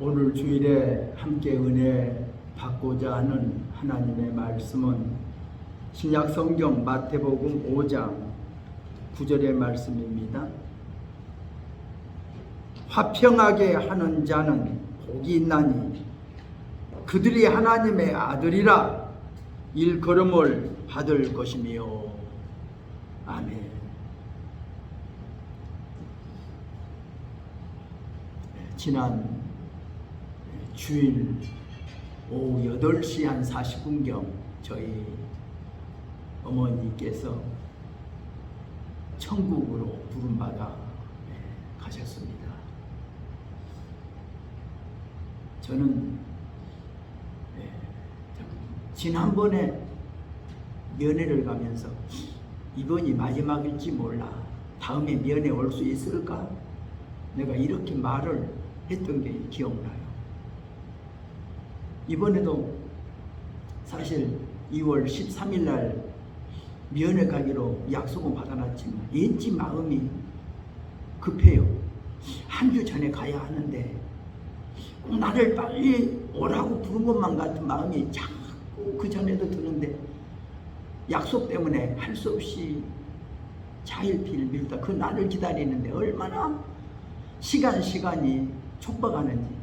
오늘 주일에 함께 은혜 받고자 하는 하나님의 말씀은 신약 성경 마태복음 5장 9절의 말씀입니다. 화평하게 하는 자는 복이 있나니 그들이 하나님의 아들이라 일컬음을 받을 것이며. 아멘. 지난 주일 오후 8시 한 40분경 저희 어머니께서 천국으로 부름받아 가셨습니다. 저는 지난번에 면회를 가면서 이번이 마지막일지 몰라, 다음에 면회 올 수 있을까? 내가 이렇게 말을 했던 게 기억나요. 이번에도 사실 2월 13일 날 면회 가기로 약속은 받아놨지만 왠지 마음이 급해요. 한 주 전에 가야 하는데 꼭 나를 빨리 오라고 부른 것만 같은 마음이 자꾸 그 전에도 드는데 약속 때문에 할 수 없이 자일피일 밀다 그 날을 기다리는데 얼마나 시간이 촉박하는지,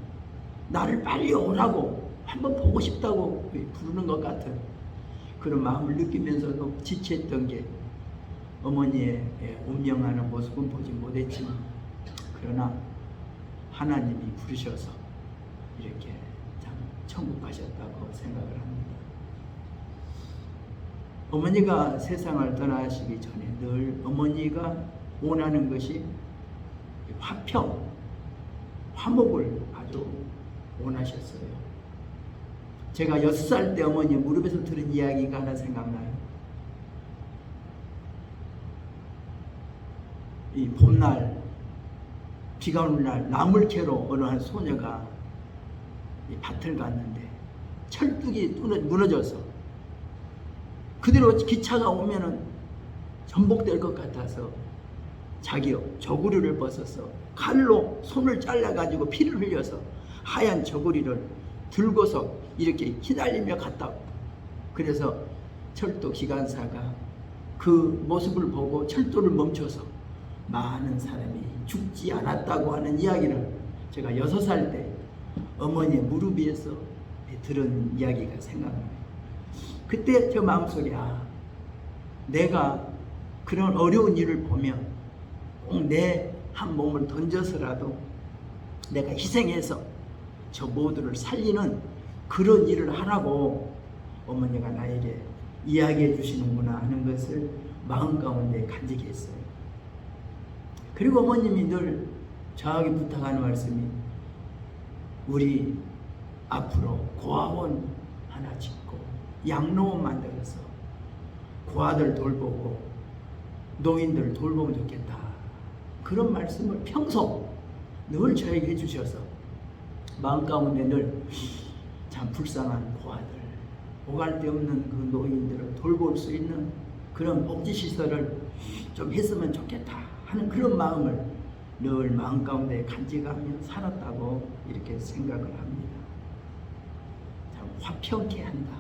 나를 빨리 오라고 한번 보고 싶다고 부르는 것 같은 그런 마음을 느끼면서도 지체했던 게 어머니의 운명하는 모습은 보지 못했지만, 그러나 하나님이 부르셔서 이렇게 참 천국 가셨다고 생각을 합니다. 어머니가 세상을 떠나시기 전에 늘 어머니가 원하는 것이 화평, 화목을 아주 원하셨어요. 제가 6살 때 어머니 무릎에서 들은 이야기가 하나 생각나요. 이 봄날, 비가 오는 날 나물 캐러 어느 한 소녀가 이 밭을 갔는데 철뚝이 무너져서 그대로 기차가 오면은 전복될 것 같아서 자기 저고리를 벗어서 칼로 손을 잘라가지고 피를 흘려서 하얀 저고리를 들고서 이렇게 휘날리며 갔다. 그래서 철도 기관사가 그 모습을 보고 철도를 멈춰서 많은 사람이 죽지 않았다고 하는 이야기를 제가 6살 때 어머니의 무릎 위에서 들은 이야기가 생각나요. 그때 저 마음속에 내가 그런 어려운 일을 보면 꼭 내 한 몸을 던져서라도 내가 희생해서 저 모두를 살리는 그런 일을 하라고 어머니가 나에게 이야기해 주시는구나 하는 것을 마음 가운데 간직히 했어요. 그리고 어머님이 늘 저에게 부탁하는 말씀이, 우리 앞으로 고아원 하나 짓고 양로원 만들어서 고아들 돌보고 노인들 돌보면 좋겠다, 그런 말씀을 평소 늘 저에게 해주셔서 마음 가운데 늘 참 불쌍한 고아들, 오갈 데 없는 그 노인들을 돌볼 수 있는 그런 복지시설을 좀 했으면 좋겠다 하는 그런 마음을 늘 마음 가운데 간직하며 살았다고 이렇게 생각을 합니다. 참 화평케 한다,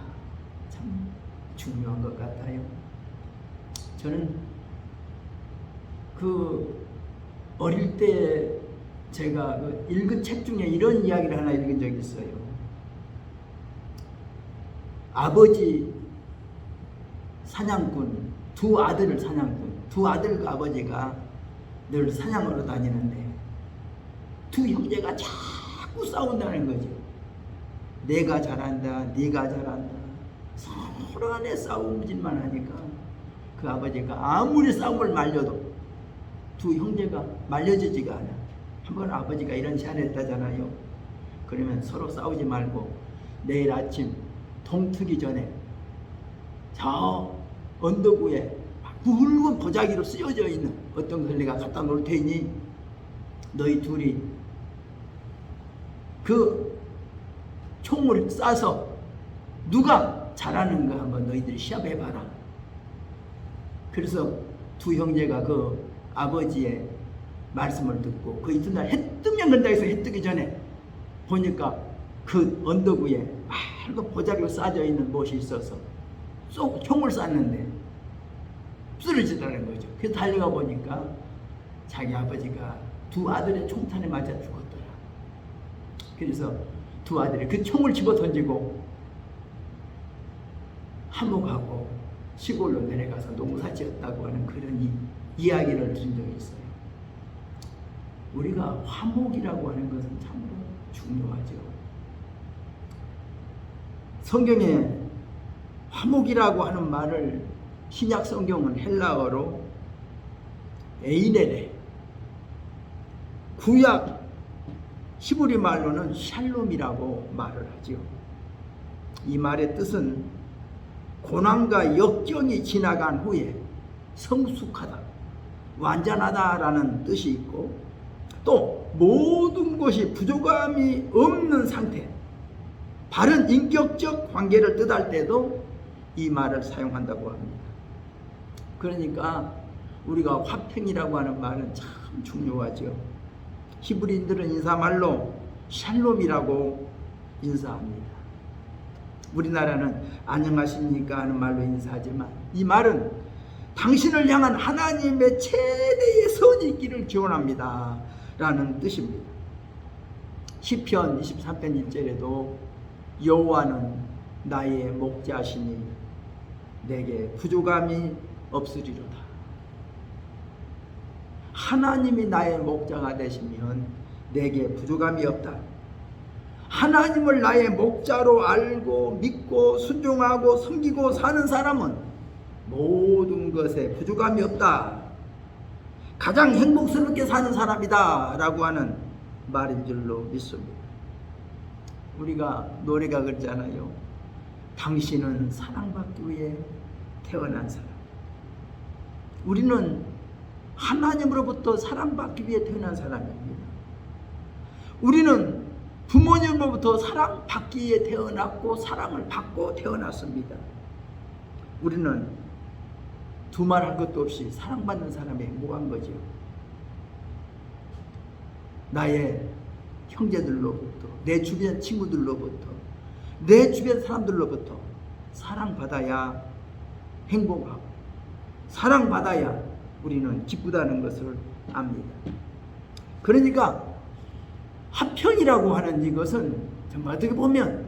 참 중요한 것 같아요. 저는 그 어릴 때 제가 읽은 책 중에 이런 이야기를 하나 읽은 적이 있어요. 아버지 사냥꾼, 두 아들을 사냥꾼, 두 아들과 아버지가 늘 사냥으로 다니는데 두 형제가 자꾸 싸운다는 거죠. 내가 잘한다, 네가 잘한다, 서로 간에 싸움질만 하니까 그 아버지가 아무리 싸움을 말려도 두 형제가 말려지지가 않아. 한번 아버지가 이런 제안을 했다잖아요. 그러면 서로 싸우지 말고 내일 아침 동 트기 전에 저 언덕 위에 굵은 보자기로 쓰여져 있는 어떤 것을 내가 갖다 놓을 테니 너희 둘이 그 총을 쏴서 누가 잘하는가 한번 너희들이 시합해봐라. 그래서 두 형제가 그 아버지의 말씀을 듣고 그 이튿날 해 뜨면 건다 해서 해 뜨기 전에 보니까 그 언덕 위에 맑은 보자기로 쌓여 있는 못이 있어서 쏙 총을 쐈는데 쓰러지더라는 거죠. 그래서 달려가 보니까 자기 아버지가 두 아들의 총탄에 맞아 죽었더라. 그래서 두 아들이 그 총을 집어 던지고 한몫하고 시골로 내려가서 농사 지었다고 하는 그런 이야기를 들은 적이 있어요. 우리가 화목이라고 하는 것은 참으로 중요하죠. 성경에 화목이라고 하는 말을 신약 성경은 헬라어로 에이네레, 구약 히브리 말로는 샬롬이라고 말을 하죠. 이 말의 뜻은 고난과 역경이 지나간 후에 성숙하다, 완전하다라는 뜻이 있고, 또 모든 것이 부족함이 없는 상태, 바른 인격적 관계를 뜻할 때도 이 말을 사용한다고 합니다. 그러니까 우리가 화평이라고 하는 말은 참 중요하죠. 히브리인들은 인사말로 샬롬이라고 인사합니다. 우리나라는 안녕하십니까 하는 말로 인사하지만 이 말은 당신을 향한 하나님의 최대의 선이 있기를 기원합니다 라는 뜻입니다. 시편 23편 1절에도 여호와는 나의 목자시니 내게 부족함이 없으리로다. 하나님이 나의 목자가 되시면 내게 부족함이 없다. 하나님을 나의 목자로 알고 믿고 순종하고 섬기고 사는 사람은 모든 것에 부족함이 없다. 가장 행복스럽게 사는 사람이다 라고 하는 말인 줄로 믿습니다. 우리가 노래가 그러잖아요. 당신은 사랑받기 위해 태어난 사람. 우리는 하나님으로부터 사랑받기 위해 태어난 사람입니다. 우리는 부모님으로부터 사랑받기 위해 태어났고 사랑을 받고 태어났습니다. 우리는 두말할 것도 없이 사랑받는 사람이 행복한 거죠. 나의 형제들로부터, 내 주변 친구들로부터, 내 주변 사람들로부터 사랑받아야 행복하고 사랑받아야 우리는 기쁘다는 것을 압니다. 그러니까 화평이라고 하는 이것은 정말 어떻게 보면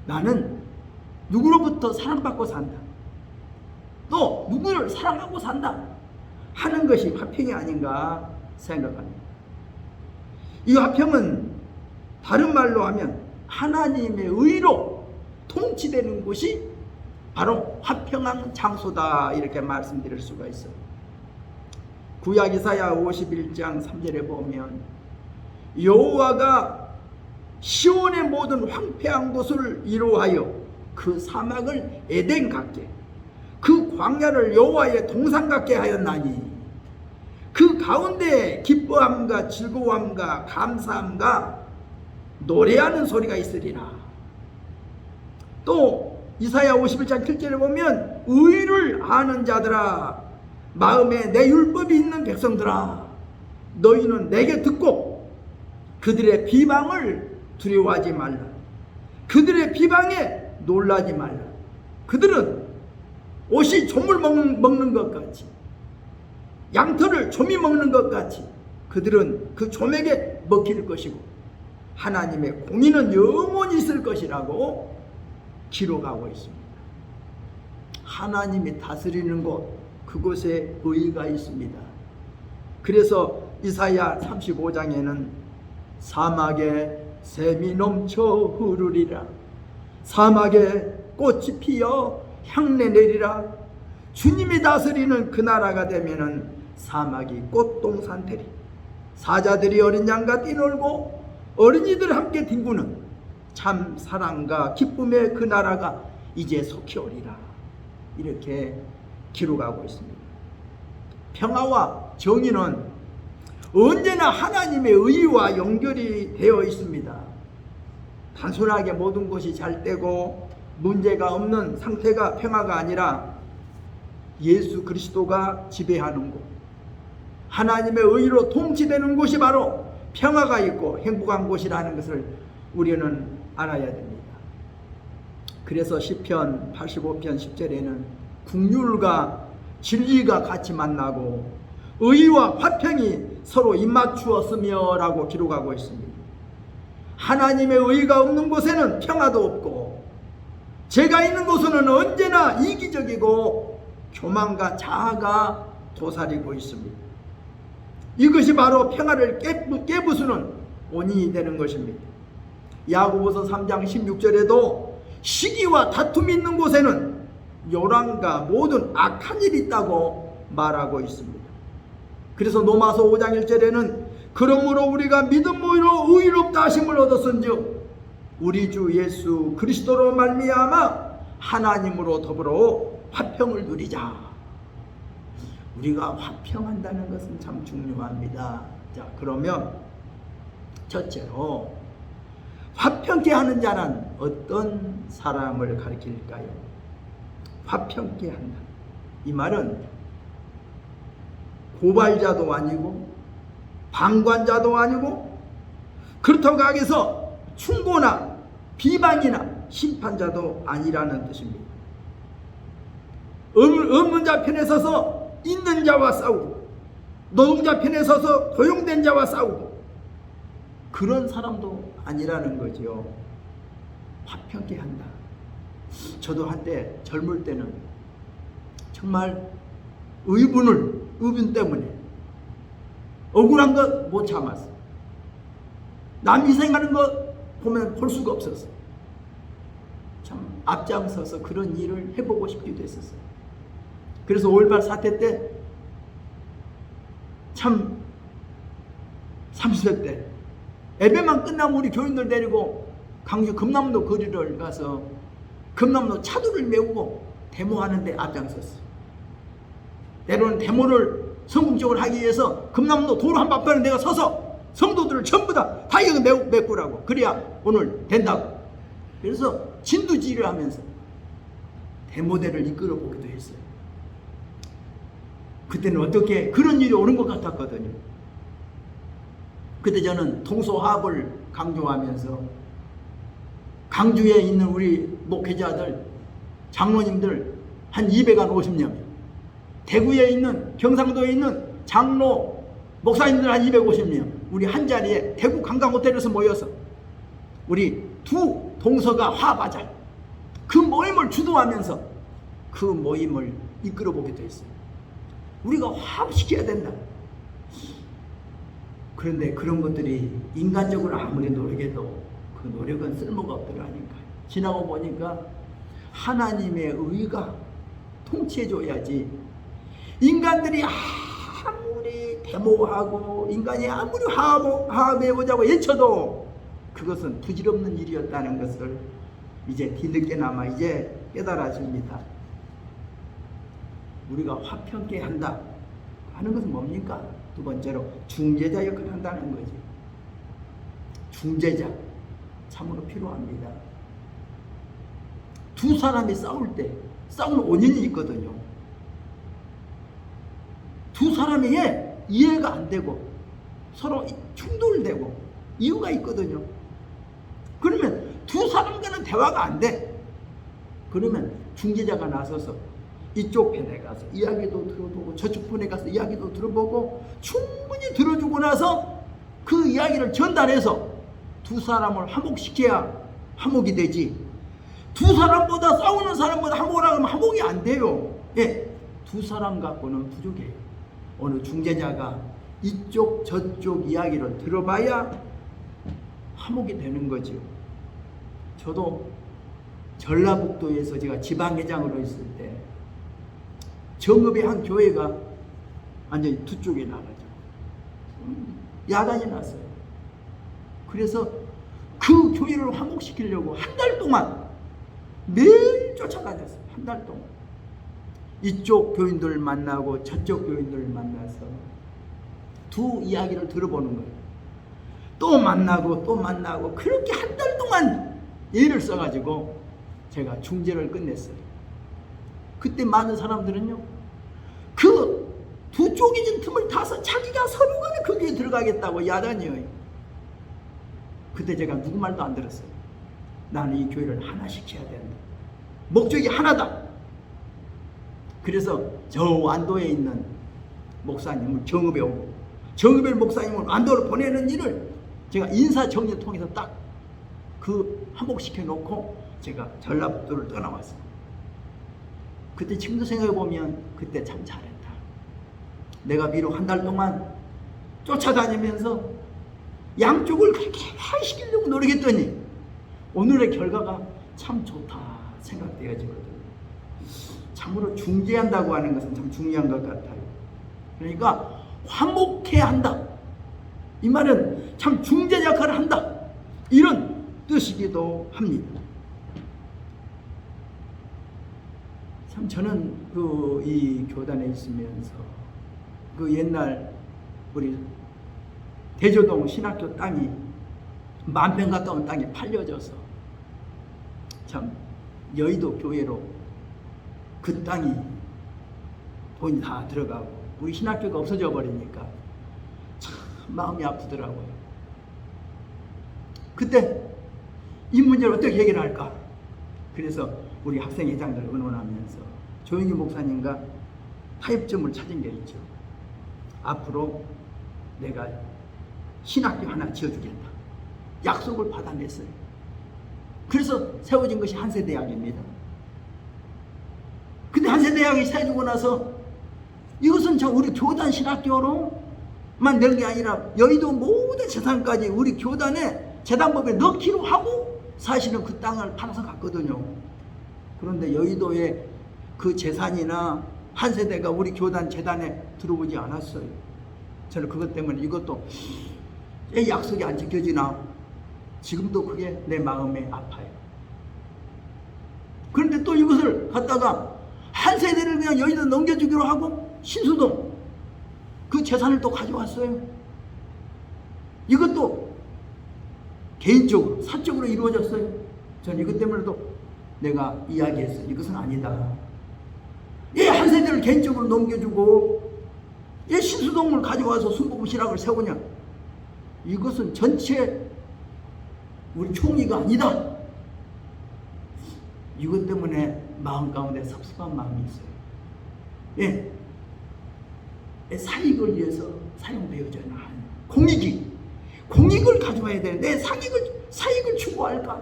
나는 누구로부터 사랑받고 산다, 또 누구를 사랑하고 산다 하는 것이 화평이 아닌가 생각합니다. 이 화평은 다른 말로 하면 하나님의 의로 통치되는 곳이 바로 화평한 장소다 이렇게 말씀드릴 수가 있어요. 구약 이사야 51장 3절에 보면 여호와가 시온의 모든 황폐한 곳을 이루하여 그 사막을 에덴 같게 그 광야를 여호와의 동산 같게 하였나니 그 가운데 기뻐함과 즐거움과 감사함과 노래하는 소리가 있으리라. 또 이사야 51장 7절에 보면 의를 아는 자들아, 마음에 내 율법이 있는 백성들아, 너희는 내게 듣고 그들의 비방을 두려워하지 말라. 그들의 비방에 놀라지 말라. 그들은 옷이 조물 먹는 것 같이, 양털을 조미 먹는 것 같이 그들은 그 조맥에 먹힐 것이고 하나님의 공의는 영원히 있을 것이라고 기록하고 있습니다. 하나님이 다스리는 곳, 그곳에 의가 있습니다. 그래서 이사야 35장에는 사막에 샘이 넘쳐 흐르리라, 사막에 꽃이 피어 향내 내리라. 주님이 다스리는 그 나라가 되면은 사막이 꽃동산 되리. 사자들이 어린 양과 뛰놀고 어린이들 함께 뒹구는 참 사랑과 기쁨의 그 나라가 이제 속히 오리라. 이렇게 기록하고 있습니다. 평화와 정의는 언제나 하나님의 의와 연결이 되어 있습니다. 단순하게 모든 것이 잘 되고 문제가 없는 상태가 평화가 아니라 예수 그리스도가 지배하는 곳, 하나님의 의로 통치되는 곳이 바로 평화가 있고 행복한 곳이라는 것을 우리는 알아야 됩니다. 그래서 시편 85편 10절에는 긍휼과 진리가 같이 만나고 의와 화평이 서로 입맞추었으며 라고 기록하고 있습니다. 하나님의 의가 없는 곳에는 평화도 없고 죄가 있는 곳에는 언제나 이기적이고 교만과 자아가 도사리고 있습니다. 이것이 바로 평화를 깨부수는 원인이 되는 것입니다. 야고보서 3장 16절에도 시기와 다툼이 있는 곳에는 요란과 모든 악한 일이 있다고 말하고 있습니다. 그래서 로마서 5장 1절에는 그러므로 우리가 믿음으로 의롭다 하심을 얻었은즉 우리 주 예수 그리스도로 말미암아 하나님으로 더불어 화평을 누리자. 우리가 화평한다는 것은 참 중요합니다. 자, 그러면 첫째로 화평케 하는 자는 어떤 사람을 가리킬까요? 화평케 한다. 이 말은 고발자도 아니고 방관자도 아니고 그렇다고 하기에서 충고나 비방이나 심판자도 아니라는 뜻입니다. 없는 자 편에 서서 있는 자와 싸우고 노동자 편에 서서 고용된 자와 싸우고 그런 사람도 아니라는 거죠. 화평케 한다. 저도 한때 젊을 때는 정말 의분 때문에 억울한 것 못 참았어. 남 희생하는 것 보면 볼 수가 없었어. 참 앞장서서 그런 일을 해보고 싶기도 했었어요. 그래서 5.18 사태 때 참 30세 때 예배만 끝나면 우리 교인들 데리고 강주 금남로 거리를 가서 금남로 차도를 메우고 데모하는데 앞장섰어요. 때로는 데모를 성공적으로 하기 위해서 금남로 도로 한바퀴를 내가 서서 성도들을 전부 다 여기 메꾸라고. 그래야 오늘 된다고. 그래서 진두지휘를 하면서 데모대를 이끌어 보기도 했어요. 그때는 어떻게 그런 일이 오는 것 같았거든요. 그때 저는 동서화합을 강조하면서 강주에 있는 우리 목회자들, 장로님들 한 250명, 대구에 있는, 경상도에 있는 장로, 목사님들 한 250명, 우리 한 자리에 대구 관광호텔에서 모여서 우리 두 동서가 화합하자. 그 모임을 주도하면서 그 모임을 이끌어 보기도 했어요. 우리가 화합시켜야 된다. 그런데 그런 것들이 인간적으로 아무리 노력해도 그 노력은 쓸모가 없더라니까요. 지나고 보니까 하나님의 의가 통치해줘야지. 인간들이 아무리 데모하고 인간이 아무리 화합해보자고 외쳐도 그것은 부질없는 일이었다는 것을 이제 뒤늦게나마 이제 깨달아집니다. 우리가 화평케 한다 하는 것은 뭡니까? 두 번째로 중재자 역할을 한다는 거지. 중재자 참으로 필요합니다. 두 사람이 싸울 때 싸우는 원인이 있거든요. 두 사람이 이해가 안 되고 서로 충돌되고 이유가 있거든요. 그러면 두 사람과는 대화가 안 돼. 그러면 중재자가 나서서 이쪽 편에 가서 이야기도 들어보고 저쪽 편에 가서 이야기도 들어보고 충분히 들어주고 나서 그 이야기를 전달해서 두 사람을 화목시켜야 화목이 되지. 두 사람보다 싸우는 사람보다 화목을 하면 화목이 안 돼요. 예, 두 사람 갖고는 부족해요. 어느 중재자가 이쪽 저쪽 이야기를 들어봐야 화목이 되는 거죠. 저도 전라북도에서 제가 지방회장으로 있을 때 정읍의 한 교회가 완전히 두 쪽에 나가죠. 야단이 났어요. 그래서 그 교회를 화목시키려고 한 달 동안 매일 쫓아다녔어요. 한 달 동안. 이쪽 교인들 만나고 저쪽 교인들 만나서 두 이야기를 들어보는 거예요. 또 만나고 그렇게 한 달 동안 예를 써가지고 제가 중재를 끝냈어요. 그때 많은 사람들은요, 그 두 쪽이 진 틈을 타서 자기가 서로 간에 거기에 들어가겠다고 야단이에요. 그때 제가 누구 말도 안 들었어요. 나는 이 교회를 하나 시켜야 된다. 목적이 하나다. 그래서 저 완도에 있는 목사님을 정읍에 오고, 정읍의 목사님을 완도로 보내는 일을 제가 인사정리를 통해서 딱 한복시켜 놓고 제가 전라북도를 떠나왔어요. 그때 지금도 생각해보면 그때 참 잘했다. 내가 비록 한 달 동안 쫓아다니면서 양쪽을 그렇게 화해시키려고 노력했더니 오늘의 결과가 참 좋다 생각되어지거든요. 참으로 중재한다고 하는 것은 참 중요한 것 같아요. 그러니까 화목해야 한다. 이 말은 참 중재 역할을 한다. 이런 뜻이기도 합니다. 참 저는 이 교단에 있으면서 옛날 우리 대조동 신학교 땅이 만평 가까운 땅이 팔려져서 참 여의도 교회로 그 땅이 돈이 다 들어가고 우리 신학교가 없어져 버리니까 참 마음이 아프더라고요. 그때 이 문제를 어떻게 해결할까? 그래서 우리 학생회장들 의논하면서 조영기 목사님과 타협점을 찾은 게 있죠. 앞으로 내가 신학교 하나 지어주겠다. 약속을 받아냈어요. 그래서 세워진 것이 한세대학입니다. 근데 한세대학이 세워지고 나서 이것은 참 우리 교단 신학교로만 낼 게 아니라 여의도 모든 재산까지 우리 교단의 재단법에 넣기로 하고 사실은 그 땅을 팔아서 갔거든요. 그런데 여의도에 그 재산이나 한 세대가 우리 교단 재단에 들어오지 않았어요. 저는 그것 때문에 이것도 왜 약속이 안 지켜지나 지금도 그게 내 마음에 아파요. 그런데 또 이것을 갖다가 한 세대를 그냥 여의도 넘겨주기로 하고 신수동 그 재산을 또 가져왔어요. 이것도 개인적으로 사적으로 이루어졌어요. 저는 이것 때문에도 내가 이야기했어요. 이것은 아니다. 한 세대를 개인적으로 넘겨주고 신수동을 가져와서 순복음 신학을 세우냐? 이것은 전체 우리 총리가 아니다. 이것 때문에 마음 가운데 섭섭한 마음이 있어요. 사익을 위해서 사용되어져야 하는 공익을 가져와야 되는데 사익을 추구할까?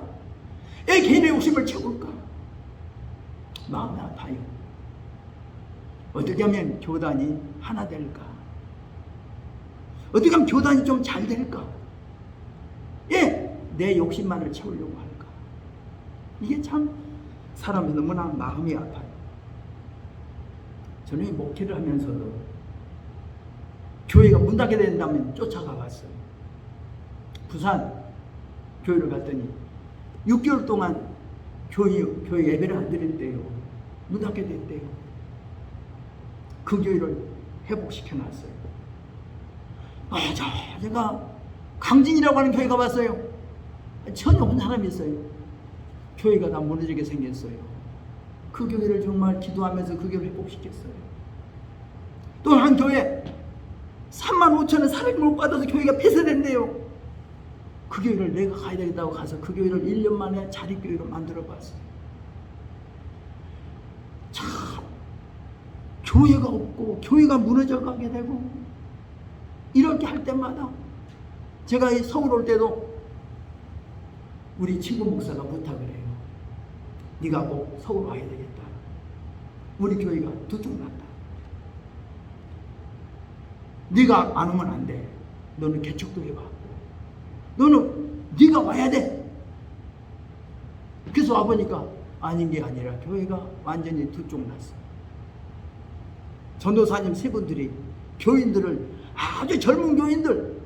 개인의 욕심을 채울까? 마음이 아파요. 어떻게 하면 교단이 하나 될까? 어떻게 하면 교단이 좀 잘 될까? 내 욕심만을 채우려고 할까? 이게 참 사람이 너무나 마음이 아파요. 저는 이 목회를 하면서도 교회가 문 닫게 된다면 쫓아가 봤어요. 부산 교회를 갔더니 6개월 동안 교회 예배를 안 드렸대요. 문 닫게 됐대요. 그 교회를 회복시켜 놨어요. 제가 강진이라고 하는 교회 가봤어요. 전혀 없는 사람이 있어요. 교회가 다 무너지게 생겼어요. 그 교회를 정말 기도하면서 그 교회를 회복시켰어요. 또 한 교회 35,000원 사례를 못 받아서 교회가 폐쇄된대요. 그 교회를 내가 가야 되겠다고 가서 그 교회를 1년 만에 자립교회로 만들어 봤어요. 참 교회가 없고 교회가 무너져 가게 되고 이렇게 할 때마다 제가 서울 올 때도 우리 친구 목사가 부탁을 해요. 네가 꼭 서울 와야 되겠다. 우리 교회가 두쪽났다. 네가 안 오면 안 돼. 너는 개척도 해봤고 너는 네가 와야 돼. 그래서 와보니까 아닌 게 아니라 교회가 완전히 두쪽났어. 전도사님 세 분들이 교인들을 아주 젊은 교인들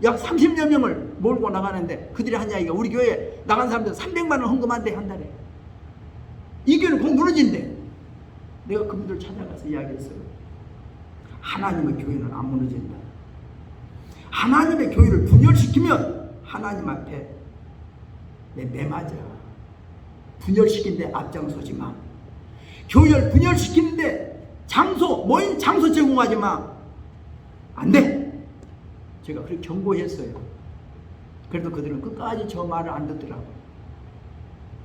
약 30여 명을 몰고 나가는데 그들이 한 이야기가 우리 교회에 나간 사람들 300만 원 헌금한대 한 달에. 이 교회는 곧 무너진대. 내가 그분들 찾아가서 이야기했어요. 하나님의 교회는 안 무너진다. 하나님의 교회를 분열시키면 하나님 앞에 내 맞아. 분열시키는데 앞장서지 마. 교회를 분열시키는데 모임 장소 제공하지 마. 안 돼. 제가 그렇게 경고했어요. 그래도 그들은 끝까지 저 말을 안 듣더라고요.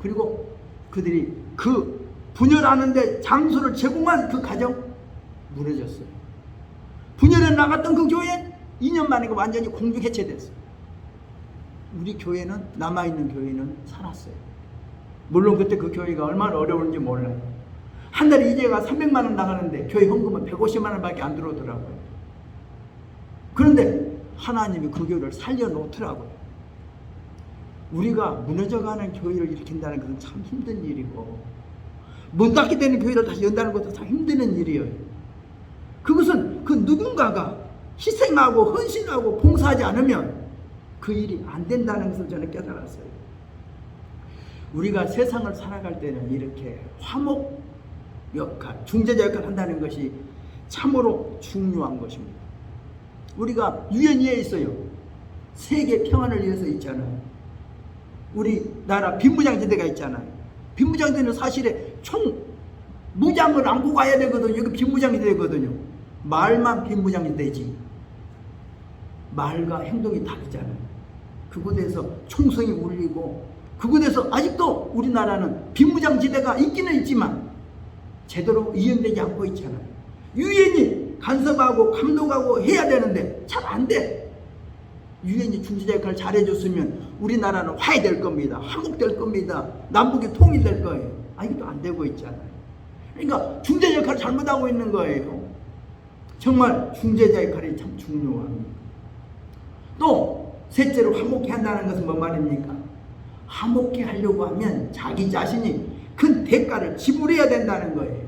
그리고 그들이 그 분열하는데 장소를 제공한 그 가정 무너졌어요. 분열해 나갔던 그 교회 2년 만에 완전히 공중 해체됐어요. 우리 교회는, 남아있는 교회는 살았어요. 물론 그때 그 교회가 얼마나 어려운지 몰라요. 한 달에 이재가 300만 원 나가는데 교회 헌금은 150만 원밖에 안 들어오더라고요. 그런데 하나님이 그 교회를 살려놓더라고요. 우리가 무너져가는 교회를 일으킨다는 것은 참 힘든 일이고, 문 닫게 되는 교회를 다시 연다는 것도 참 힘든 일이에요. 그것은 그 누군가가 희생하고 헌신하고 봉사하지 않으면 그 일이 안 된다는 것을 저는 깨달았어요. 우리가 세상을 살아갈 때는 이렇게 화목 역할, 중재자 역할을 한다는 것이 참으로 중요한 것입니다. 우리가 유엔에 있어요. 세계 평안을 위해서 있잖아요. 우리나라 빈무장지대가 있잖아요. 빈무장지대는 사실에 무장을 안고 가야 되거든요. 여기 빈무장지대거든요. 말만 빈무장지대지 말과 행동이 다르잖아요. 그곳에서 총성이 울리고, 그곳에서 아직도 우리나라는 빈무장지대가 있기는 있지만 제대로 이행되지 않고 있잖아요. 유엔이 간섭하고 감독하고 해야 되는데 잘 안 돼. 유엔이 중재자 역할을 잘해줬으면 우리나라는 화해될 겁니다. 화목될 겁니다. 남북이 통일될 거예요. 이것도 안 되고 있잖아요. 그러니까 중재자 역할을 잘못하고 있는 거예요. 정말 중재자 역할이 참 중요합니다. 또 셋째로 화목해 한다는 것은 뭔 말입니까? 화목해 하려고 하면 자기 자신이 큰 대가를 지불해야 된다는 거예요.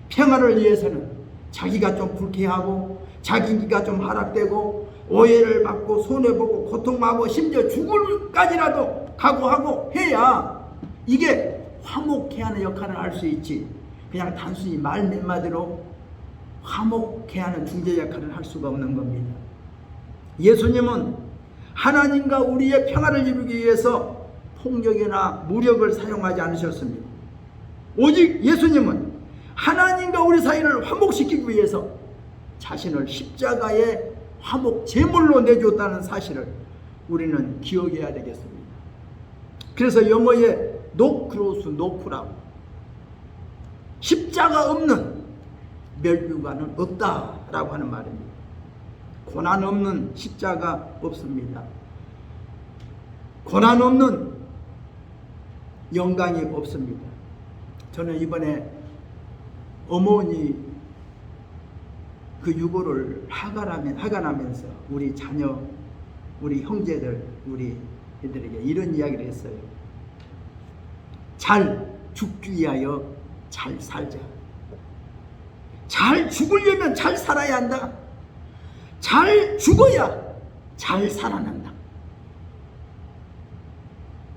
평화를 위해서는 자기가 좀 불쾌하고 자기가 좀 하락되고 오해를 받고 손해보고 고통하고 심지어 죽을까지라도 각오하고 해야 이게 화목해 하는 역할을 할 수 있지, 그냥 단순히 말 몇 마디로 화목해 하는 중재 역할을 할 수가 없는 겁니다. 예수님은 하나님과 우리의 평화를 이루기 위해서 폭력이나 무력을 사용하지 않으셨습니다. 오직 예수님은 하나님과 우리 사이를 화목시키기 위해서 자신을 십자가의 화목 제물로 내줬다는 사실을 우리는 기억해야 되겠습니다. 그래서 영어에 no cross, no crown, 십자가 없는 멸류관은 없다라고 하는 말입니다. 고난 없는 십자가 없습니다. 고난 없는 영광이 없습니다. 저는 이번에 어머니 그 유고를 하관하면서 우리 자녀, 우리 형제들, 우리 애들에게 이런 이야기를 했어요. 잘 죽기 위하여 잘 살자. 잘 죽으려면 잘 살아야 한다. 잘 죽어야 잘 살아난다.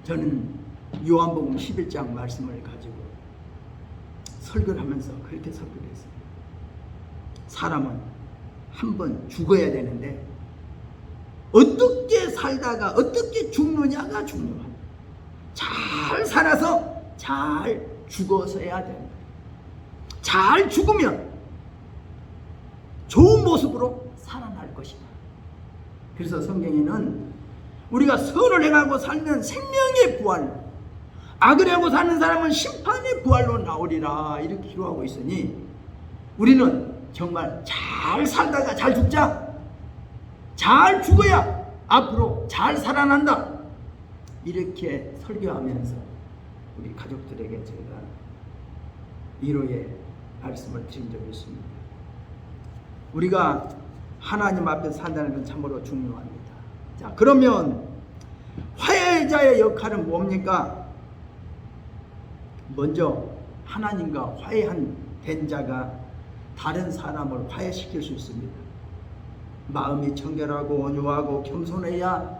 저는 요한복음 11장 말씀을 가지고 설교를 하면서 그렇게 설교를 했어요. 사람은 한 번 죽어야 되는데 어떻게 살다가 어떻게 죽느냐가 중요합니다. 잘 살아서 잘 죽어서야 된다. 잘 죽으면 좋은 모습으로 살아날 것이다. 그래서 성경에는 우리가 선을 행하고 살면 생명의 부활, 악을 행하고 사는 사람은 심판의 부활로 나오리라, 이렇게 기록하고 있으니 우리는 정말 잘 살다가 잘 죽자. 잘 죽어야 앞으로 잘 살아난다. 이렇게 설교하면서 우리 가족들에게 제가 위로의 말씀을 드린 적이 있습니다. 우리가 하나님 앞에서 산다는 건 참으로 중요합니다. 자, 그러면 화해자의 역할은 뭡니까? 먼저 하나님과 화해한 된 자가 다른 사람을 화해시킬 수 있습니다. 마음이 청결하고 온유하고 겸손해야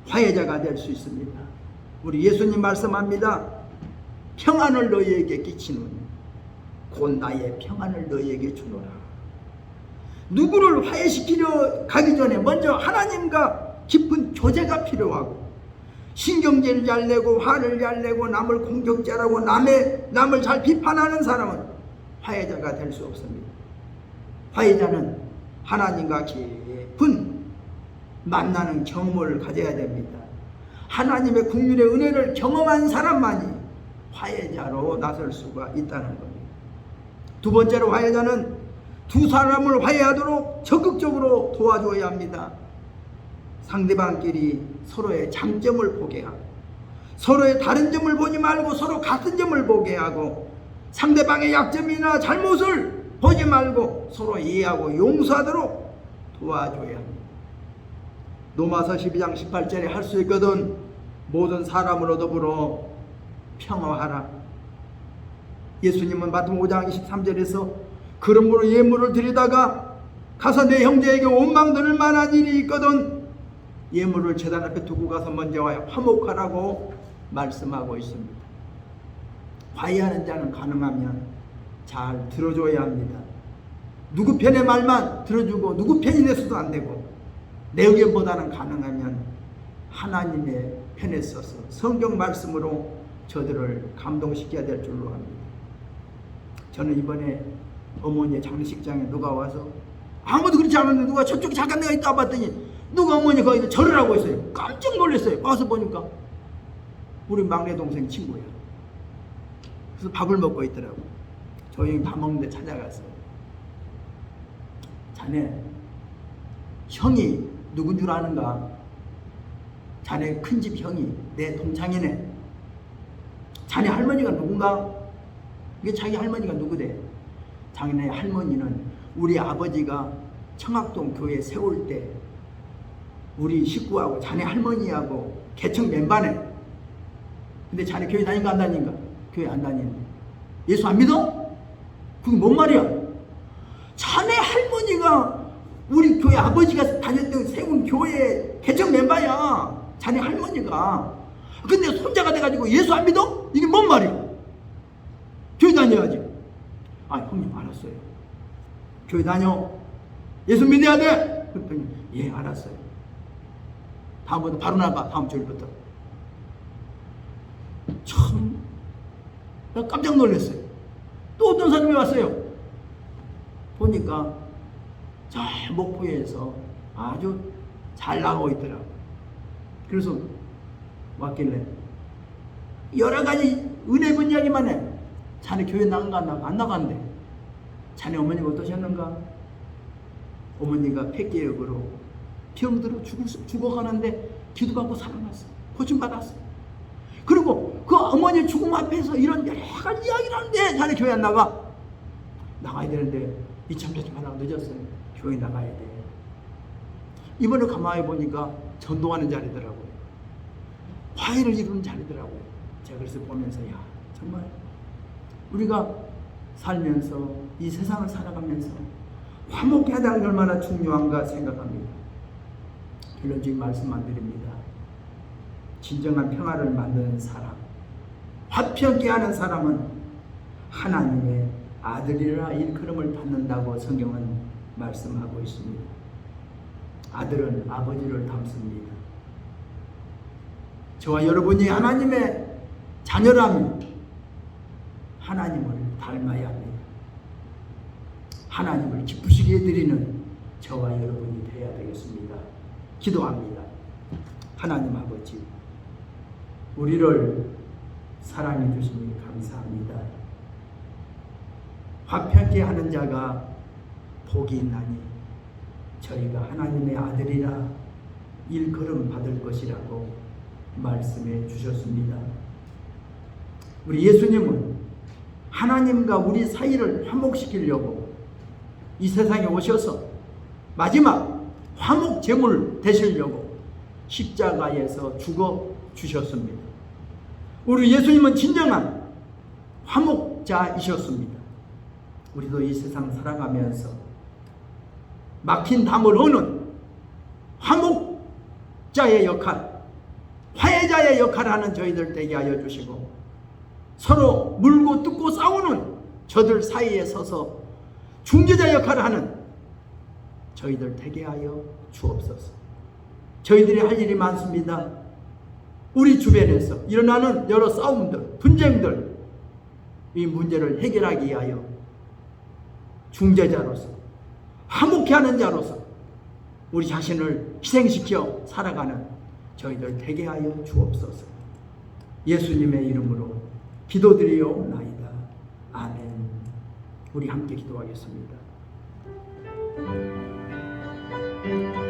화해자가 될 수 있습니다. 우리 예수님 말씀합니다. 평안을 너희에게 끼치노니 곧 나의 평안을 너희에게 주노라. 누구를 화해시키려 가기 전에 먼저 하나님과 깊은 교제가 필요하고, 신경질을 잘 내고 화를 잘 내고 남을 공격자라고 남을 잘 비판하는 사람은 화해자가 될 수 없습니다. 화해자는 하나님과 깊은 만나는 경험을 가져야 됩니다. 하나님의 국률의 은혜를 경험한 사람만이 화해자로 나설 수가 있다는 겁니다. 두 번째로 화해자는 두 사람을 화해하도록 적극적으로 도와줘야 합니다. 상대방끼리 서로의 장점을 보게 하고 서로의 다른 점을 보지 말고 서로 같은 점을 보게 하고 상대방의 약점이나 잘못을 보지 말고 서로 이해하고 용서하도록 도와줘야 합니다. 로마서 12장 18절에 할 수 있거든 모든 사람으로 더불어 평화하라. 예수님은 마태복음 5장 23절에서 그러므로 예물을 드리다가 가서 내 형제에게 원망 들을 만한 일이 있거든 예물을 제단 앞에 두고 가서 먼저 화목하라고 말씀하고 있습니다. 화해하는 자는 가능하면 잘 들어줘야 합니다. 누구 편의 말만 들어주고 누구 편이 돼서도 안 되고 내 의견보다는 가능하면 하나님의 편에 서서 성경 말씀으로 저들을 감동시켜야 될 줄로 압니다. 저는 이번에 어머니의 장례식장에 누가 와서 아무도 그렇지 않았는데 누가 저쪽에 잠깐 내가 있다 봤더니 누가 어머니 거기서 절을 하고 있어요. 깜짝 놀랐어요. 와서 보니까 우리 막내 동생 친구야. 그래서 밥을 먹고 있더라고. 저희 밥 먹는데 찾아갔어요. 자네 형이 누군 줄 아는가? 자네 큰집 형이 내 동창이네. 자네 할머니가 누군가? 이게 자기 할머니가 누구대? 자기네 할머니는 우리 아버지가 청학동 교회 세울 때 우리 식구하고 자네 할머니하고 개척 멤버네. 근데 자네 교회 다닌가 안 다닌가? 교회 안 다니는데 예수 안 믿어? 그게 뭔 말이야? 자네 할머니가 우리 교회 아버지가 다녔던 세운 교회 개척 멤버야. 자네 할머니가. 근데 손자가 돼가지고 예수 안 믿어? 이게 뭔 말이야? 교회 다녀야지. 아 형님 알았어요. 교회 다녀. 예수 믿어야 돼. 그랬더니 예 알았어요. 다음부터 바로 나가. 다음 주일부터. 참 나 깜짝 놀랐어요. 또 어떤 사람이 왔어요. 보니까 잘 목포에서 아주 잘 나가고 있더라고. 그래서 왔길래 여러 가지 은혜 본 이야기만 해. 자네 교회 나간가 안 나간대. 자네 어머니가 어떠셨는가? 어머니가 폐기역으로 병들어 죽어가는데 기도받고 살아났어. 고침받았어. 그리고 그 어머니 죽음 앞에서 이런 여러 가지 이야기를 하는데 자네 교회 안 나가? 나가야 되는데 이참 저참 하다가 늦었어요. 교회 나가야 돼. 이번에 가만히 보니까 전도하는 자리더라고요. 화해를 이루는 자리더라고요. 제가 그래서 보면서 야 정말 우리가 살면서 이 세상을 살아가면서 화목해야 되는 게 얼마나 중요한가 생각합니다. 결론적인 말씀만 드립니다. 진정한 평화를 만드는 사람, 화평케 하는 사람은 하나님의 아들이라 일컬음을 받는다고 성경은 말씀하고 있습니다. 아들은 아버지를 닮습니다. 저와 여러분이 하나님의 자녀라면 하나님을 닮아야 합니다. 하나님을 기쁘시게 해드리는 저와 여러분이 되어야 되겠습니다. 기도합니다. 하나님 아버지, 우리를 사랑해 주시니 감사합니다. 화평케 하는 자가 복이 있나니 저희가 하나님의 아들이라 일컬음 받을 것이라고 말씀해 주셨습니다. 우리 예수님은 하나님과 우리 사이를 화목시키려고 이 세상에 오셔서 마지막 화목 제물 되시려고 십자가에서 죽어 주셨습니다. 우리 예수님은 진정한 화목자이셨습니다. 우리도 이 세상 살아가면서 막힌 담을 허는 화목자의 역할, 화해자의 역할을 하는 저희들 되게 하여 주시고 서로 물고 뜯고 싸우는 저들 사이에 서서 중재자 역할을 하는 저희들 되게 하여 주옵소서. 저희들이 할 일이 많습니다. 우리 주변에서 일어나는 여러 싸움들, 분쟁들, 이 문제를 해결하기 위하여 중재자로서 화목케 하는 자로서 우리 자신을 희생시켜 살아가는 저희들 되게 하여 주옵소서. 예수님의 이름으로 기도드리옵나이다. 아멘. 우리 함께 기도하겠습니다.